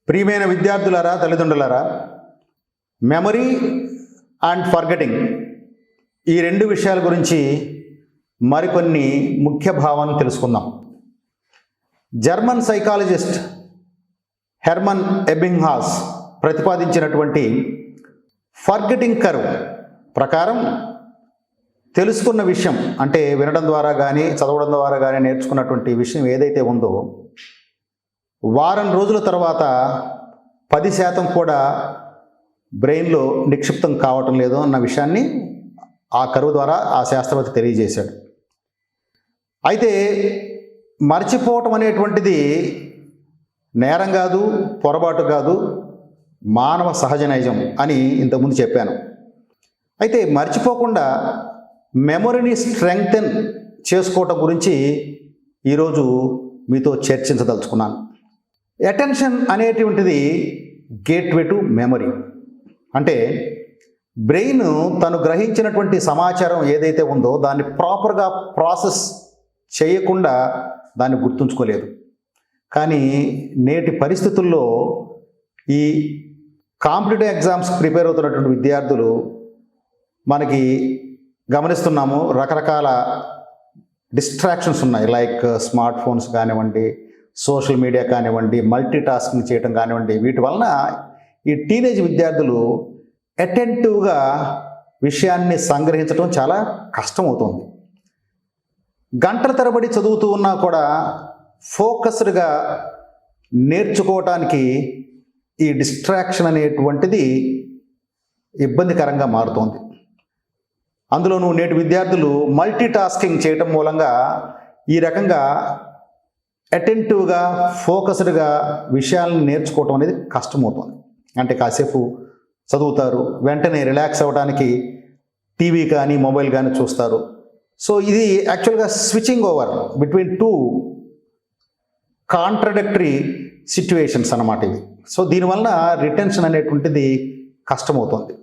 ప్రియమైన విద్యార్థులారా, తల్లిదండ్రులారా, memory and forgetting ఈ రెండు విషయాల గురించి మరికొన్ని ముఖ్య భావాలను తెలుసుకుందాం. జర్మన్ సైకాలజిస్ట్ హెర్మన్ ఎబింగ్హాస్ ప్రతిపాదించినటువంటి ఫర్గెటింగ్ కర్వ్ ప్రకారం తెలుసుకున్న విషయం, అంటే వినడం ద్వారా కానీ చదవడం ద్వారా కానీ నేర్చుకున్నటువంటి విషయం ఏదైతే ఉందో వారం రోజుల తర్వాత 10% కూడా బ్రెయిన్లో నిక్షిప్తం కావటం లేదు అన్న విషయాన్ని ఆ కరువు ద్వారా ఆ శాస్త్రవేత్త తెలియజేశాడు. అయితే మర్చిపోవటం అనేటువంటిది నేరం కాదు, పొరపాటు కాదు, మానవ సహజ నైజం అని ఇంతకుముందు చెప్పాను. అయితే మర్చిపోకుండా మెమొరీని స్ట్రెంగ్తెన్ చేసుకోవటం గురించి ఈరోజు మీతో చర్చించదలుచుకున్నాను. అటెన్షన్ అనేటువంటిది గేట్వే టు మెమరీ. అంటే బ్రెయిన్ తను గ్రహించినటువంటి సమాచారం ఏదైతే ఉందో దాన్ని ప్రాపర్గా ప్రాసెస్ చేయకుండా దాన్ని గుర్తుంచుకోలేదు. కానీ నేటి పరిస్థితుల్లో ఈ కాంపిటేటివ్ ఎగ్జామ్స్ ప్రిపేర్ అవుతున్నటువంటి విద్యార్థులు మనకి గమనిస్తున్నాము, రకరకాల డిస్ట్రాక్షన్స్ ఉన్నాయి. లైక్ స్మార్ట్ ఫోన్స్ కానివ్వండి, సోషల్ మీడియా కానివ్వండి, మల్టీ టాస్కింగ్ చేయటం కానివ్వండి. వీటి వలన ఈ టీనేజ్ విద్యార్థులు అటెంటివ్గా విషయాన్ని సంగ్రహించడం చాలా కష్టమవుతుంది. గంటల తరబడి చదువుతూ ఉన్నా కూడా ఫోకస్డ్గా నేర్చుకోవటానికి ఈ డిస్ట్రాక్షన్ అనేటువంటిది ఇబ్బందికరంగా మారుతోంది. అందులోనూ నేటి విద్యార్థులు మల్టీ టాస్కింగ్ చేయటం మూలంగా ఈ రకంగా అటెంటివ్గా ఫోకస్డ్గా విషయాలను నేర్చుకోవటం అనేది కష్టమవుతుంది. అంటే కాసేపు చదువుతారు, వెంటనే రిలాక్స్ అవ్వడానికి టీవీ కానీ మొబైల్ కానీ చూస్తారు. సో ఇది యాక్చువల్గా switching over between two contradictory situations అన్నమాట ఇవి. సో దీనివల్ల రిటెన్షన్ అనేటువంటిది కష్టమవుతుంది.